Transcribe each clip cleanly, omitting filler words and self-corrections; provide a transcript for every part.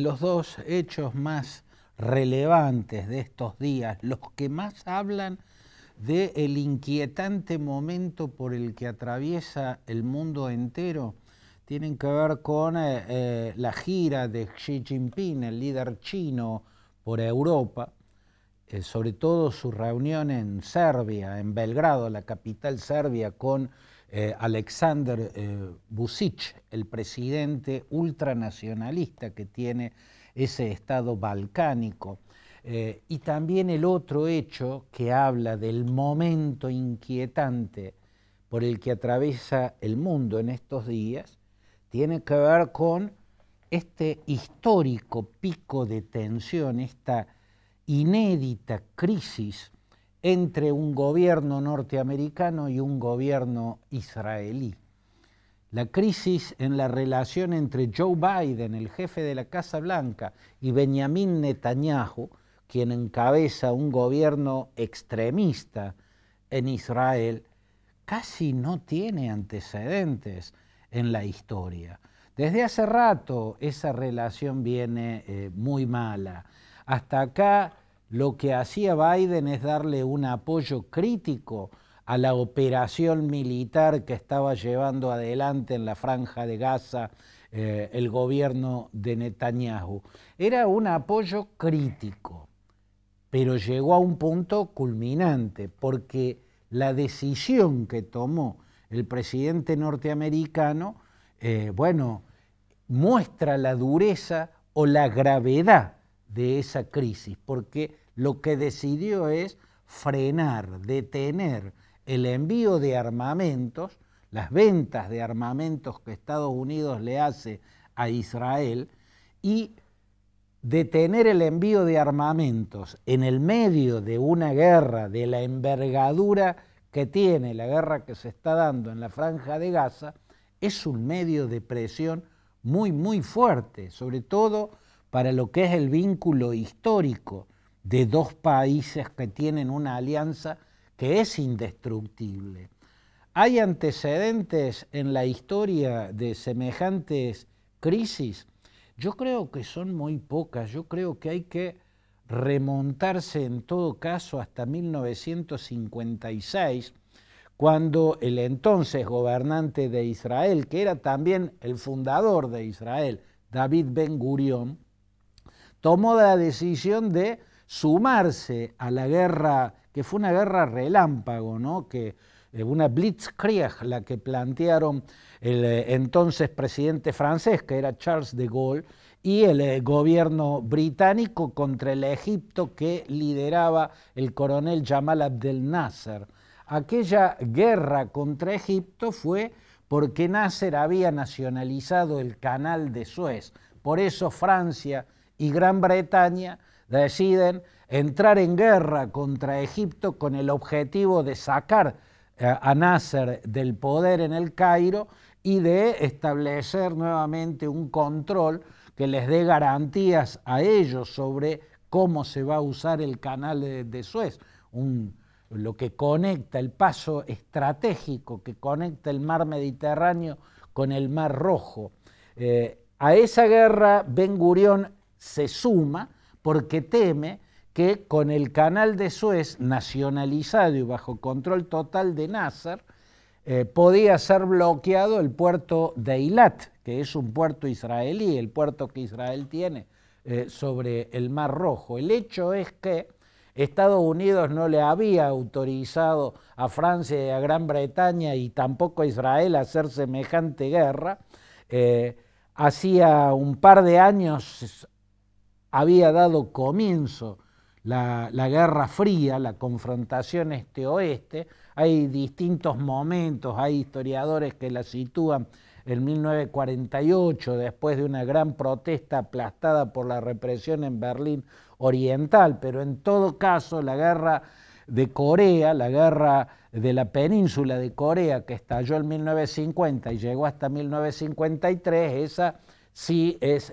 los dos hechos más relevantes de estos días, los que más hablan del inquietante momento por el que atraviesa el mundo entero, tienen que ver con la gira de Xi Jinping, el líder chino, por Europa, sobre todo su reunión en Serbia, en Belgrado, la capital serbia, con Aleksandar Vučić, el presidente ultranacionalista que tiene ese estado balcánico. Y también el otro hecho que habla del momento inquietante por el que atraviesa el mundo en estos días, tiene que ver con este histórico pico de tensión, esta inédita crisis entre un gobierno norteamericano y un gobierno israelí. La crisis en la relación entre Joe Biden, el jefe de la Casa Blanca, y Benjamin Netanyahu, quien encabeza un gobierno extremista en Israel, casi no tiene antecedentes en la historia. Desde hace rato esa relación viene muy mala. Hasta acá lo que hacía Biden es darle un apoyo crítico a la operación militar que estaba llevando adelante en la Franja de Gaza el gobierno de Netanyahu. Era un apoyo crítico, pero llegó a un punto culminante, porque la decisión que tomó el presidente norteamericano, muestra la dureza o la gravedad de esa crisis, porque lo que decidió es frenar, detener el envío de armamentos, las ventas de armamentos que Estados Unidos le hace a Israel, y detener el envío de armamentos en el medio de una guerra de la envergadura que tiene la guerra que se está dando en la Franja de Gaza, es un medio de presión muy fuerte, sobre todo para lo que es el vínculo histórico de dos países que tienen una alianza que es indestructible. ¿Hay antecedentes en la historia de semejantes crisis? Yo creo que son muy pocas. Yo creo que hay que remontarse en todo caso hasta 1956, cuando el entonces gobernante de Israel, que era también el fundador de Israel, David Ben-Gurión, tomó la decisión de sumarse a la guerra, que fue una guerra relámpago, ¿no? Una blitzkrieg, la que plantearon el entonces presidente francés, que era Charles de Gaulle, y el gobierno británico contra el Egipto que lideraba el coronel Jamal Abdel Nasser. Aquella guerra contra Egipto fue porque Nasser había nacionalizado el canal de Suez. Por eso Francia y Gran Bretaña deciden entrar en guerra contra Egipto con el objetivo de sacar a Nasser del poder en el Cairo y de establecer nuevamente un control que les dé garantías a ellos sobre cómo se va a usar el canal de Suez, lo que conecta, el paso estratégico que conecta el mar Mediterráneo con el mar Rojo. A esa guerra Ben-Gurión se suma porque teme que con el canal de Suez nacionalizado y bajo control total de Nasser, podía ser bloqueado el puerto de Eilat, que es un puerto israelí, el puerto que Israel tiene sobre el Mar Rojo. El hecho es que Estados Unidos no le había autorizado a Francia y a Gran Bretaña y tampoco a Israel a hacer semejante guerra. Hacía un par de años había dado comienzo la Guerra Fría, la confrontación este-oeste. Hay distintos momentos, hay historiadores que la sitúan en 1948, después de una gran protesta aplastada por la represión en Berlín Oriental, pero en todo caso la guerra de Corea, la guerra de la península de Corea, que estalló en 1950 y llegó hasta 1953, esa sí es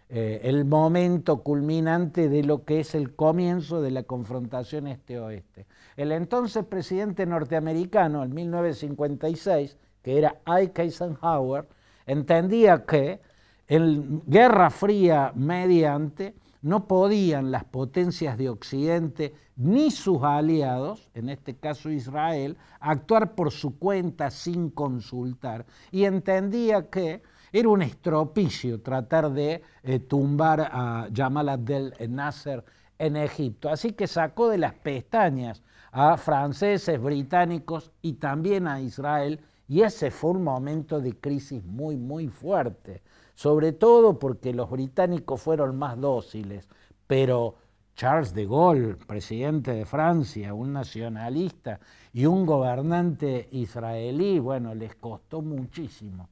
el momento culminante de lo que es el comienzo de la confrontación este-oeste. El entonces presidente norteamericano, en 1956, que era Ike Eisenhower, entendía que En Guerra Fría mediante, no podían las potencias de Occidente ni sus aliados, en este caso Israel, actuar por su cuenta sin consultar, y entendía que era un estropicio tratar de tumbar a Jamal Abdel Nasser en Egipto. Así que sacó de las pestañas a franceses, británicos y también a Israel, y ese fue un momento de crisis muy, muy fuerte, sobre todo porque los británicos fueron más dóciles, pero Charles de Gaulle, presidente de Francia, un nacionalista y un gobernante israelí, bueno, les costó muchísimo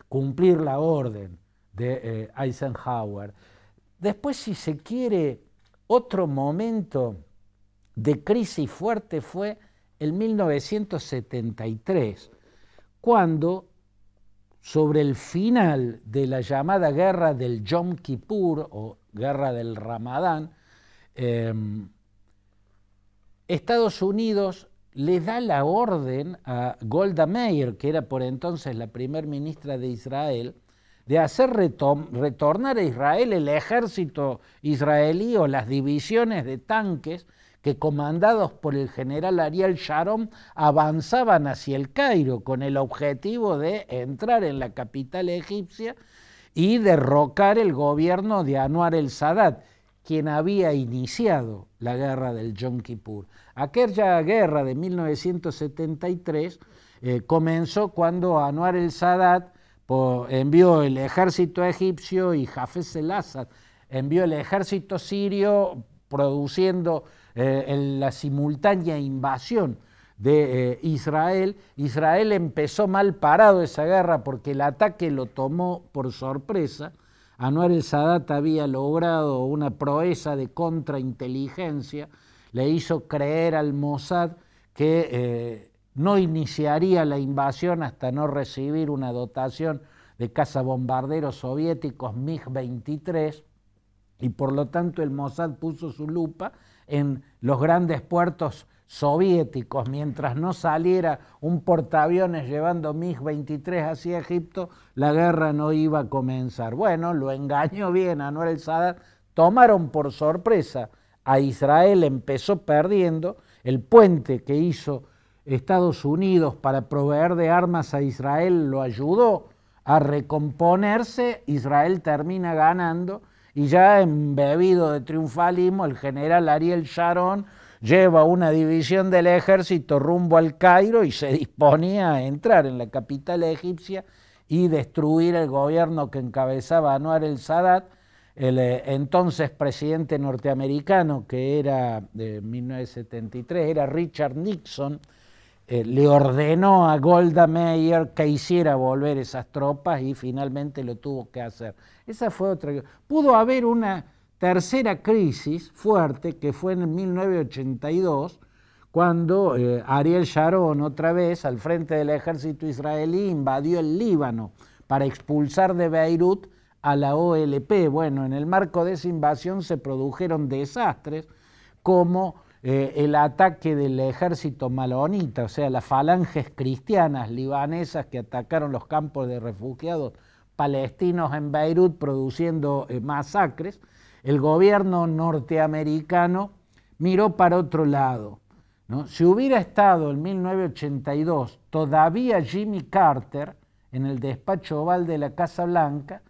cumplir la orden de Eisenhower. Después, si se quiere, otro momento de crisis fuerte fue el 1973, cuando sobre el final de la llamada guerra del Yom Kippur o guerra del Ramadán, Estados Unidos le da la orden a Golda Meir, que era por entonces la primer ministra de Israel, de hacer retornar a Israel el ejército israelí o las divisiones de tanques que, comandados por el general Ariel Sharon, avanzaban hacia el Cairo con el objetivo de entrar en la capital egipcia y derrocar el gobierno de Anwar el-Sadat, quien había iniciado la guerra del Yom Kippur. Aquella guerra de 1973 comenzó cuando Anwar el-Sadat envió el ejército egipcio y Hafez el-Assad envió el ejército sirio, produciendo la simultánea invasión de Israel. Israel empezó mal parado esa guerra porque el ataque lo tomó por sorpresa. Anwar el-Sadat había logrado una proeza de contrainteligencia, le hizo creer al Mossad que no iniciaría la invasión hasta no recibir una dotación de cazabombarderos soviéticos MiG-23, y por lo tanto el Mossad puso su lupa en los grandes puertos soviéticos. Mientras no saliera un portaaviones llevando MiG-23 hacia Egipto, la guerra no iba a comenzar. Bueno, lo engañó bien Anwar el-Sadat, tomaron por sorpresa a Israel, empezó perdiendo, el puente que hizo Estados Unidos para proveer de armas a Israel lo ayudó a recomponerse, Israel termina ganando, y ya embebido de triunfalismo, el general Ariel Sharon lleva una división del ejército rumbo al Cairo y se disponía a entrar en la capital egipcia y destruir el gobierno que encabezaba Anwar el-Sadat. El entonces presidente norteamericano, que era de 1973, era Richard Nixon, le ordenó a Golda Meir que hiciera volver esas tropas y finalmente lo tuvo que hacer. Esa fue otra. Pudo haber una tercera crisis fuerte que fue en 1982, cuando Ariel Sharon, otra vez al frente del ejército israelí, invadió el Líbano para expulsar de Beirut a la OLP. Bueno, en el marco de esa invasión se produjeron desastres como el ataque del ejército malonita, o sea, las falanges cristianas libanesas que atacaron los campos de refugiados palestinos en Beirut, produciendo masacres. El gobierno norteamericano miró para otro lado, ¿no? Si hubiera estado en 1982 todavía Jimmy Carter en el despacho oval de la Casa Blanca,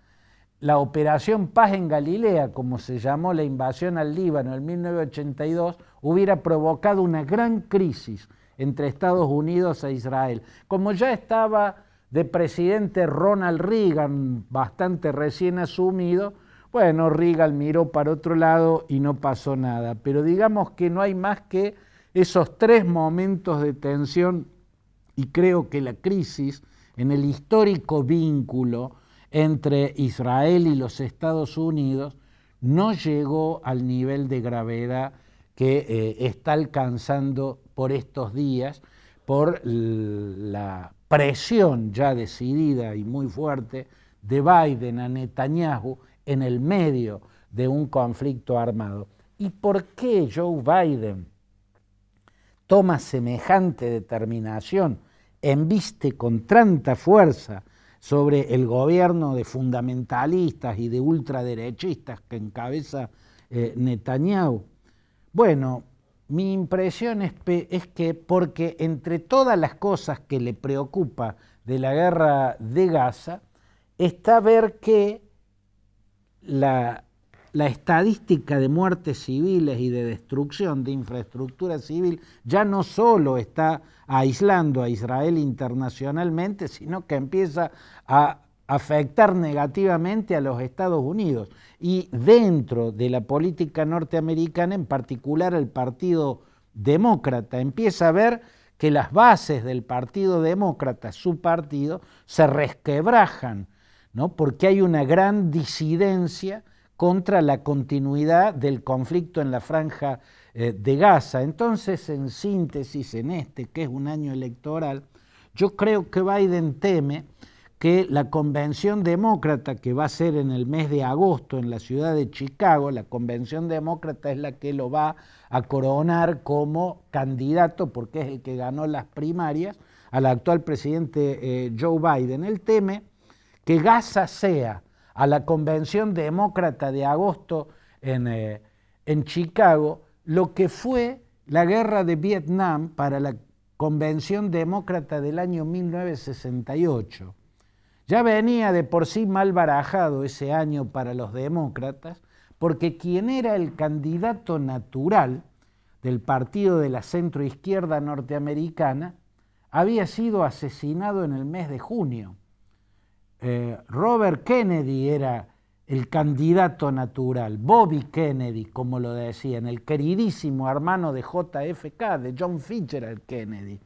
la Operación Paz en Galilea, como se llamó la invasión al Líbano en 1982, hubiera provocado una gran crisis entre Estados Unidos e Israel. Como ya estaba de presidente Ronald Reagan, bastante recién asumido, bueno, Reagan miró para otro lado y no pasó nada. Pero digamos que no hay más que esos tres momentos de tensión, y creo que la crisis en el histórico vínculo entre Israel y los Estados Unidos no llegó al nivel de gravedad que está alcanzando por estos días, por la presión ya decidida y muy fuerte de Biden a Netanyahu en el medio de un conflicto armado. ¿Y por qué Joe Biden toma semejante determinación, embiste con tanta fuerza sobre el gobierno de fundamentalistas y de ultraderechistas que encabeza Netanyahu. Bueno, mi impresión es que porque entre todas las cosas que le preocupa de la guerra de Gaza, está ver que la estadística de muertes civiles y de destrucción de infraestructura civil ya no solo está aislando a Israel internacionalmente, sino que empieza a afectar negativamente a los Estados Unidos. Y dentro de la política norteamericana, en particular el Partido Demócrata, empieza a ver que las bases del Partido Demócrata, su partido, se resquebrajan, ¿no? Porque hay una gran disidencia contra la continuidad del conflicto en la franja de Gaza. Entonces, en síntesis, en este, que es un año electoral, yo creo que Biden teme que la convención demócrata que va a ser en el mes de agosto en la ciudad de Chicago, la convención demócrata es la que lo va a coronar como candidato, porque es el que ganó las primarias, al actual presidente Joe Biden. Él teme que Gaza sea a la convención demócrata de agosto en Chicago lo que fue la guerra de Vietnam para la convención demócrata del año 1968. Ya venía de por sí mal barajado ese año para los demócratas, porque quien era el candidato natural del partido de la centroizquierda norteamericana había sido asesinado en el mes de junio. Robert Kennedy era el candidato natural, Bobby Kennedy, como lo decían, el queridísimo hermano de JFK, de John Fitzgerald Kennedy.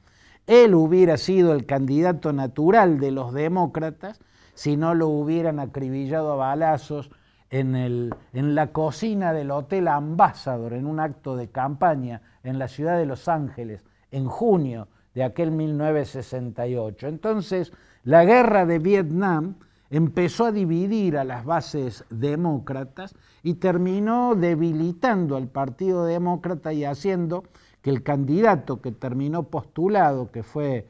Él hubiera sido el candidato natural de los demócratas si no lo hubieran acribillado a balazos en la cocina del Hotel Ambassador, en un acto de campaña en la ciudad de Los Ángeles, en junio de aquel 1968. Entonces, la guerra de Vietnam empezó a dividir a las bases demócratas y terminó debilitando al Partido Demócrata y haciendo que el candidato que terminó postulado, que fue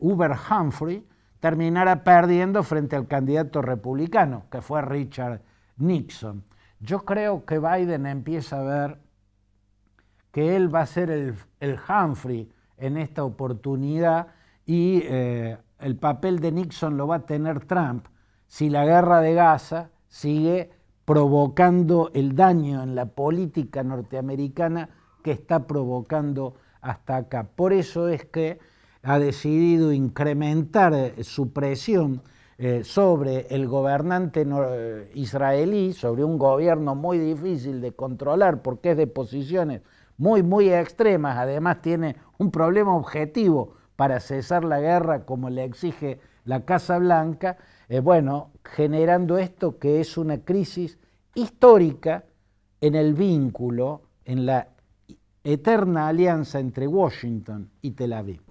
Hubert Humphrey, terminara perdiendo frente al candidato republicano, que fue Richard Nixon. Yo creo que Biden empieza a ver que él va a ser el Humphrey en esta oportunidad y el papel de Nixon lo va a tener Trump si la guerra de Gaza sigue provocando el daño en la política norteamericana que está provocando hasta acá. Por eso es que ha decidido incrementar su presión sobre el gobernante israelí, sobre un gobierno muy difícil de controlar porque es de posiciones muy extremas, además tiene un problema objetivo para cesar la guerra como le exige la Casa Blanca, generando esto que es una crisis histórica en el vínculo, en la eterna alianza entre Washington y Tel Aviv.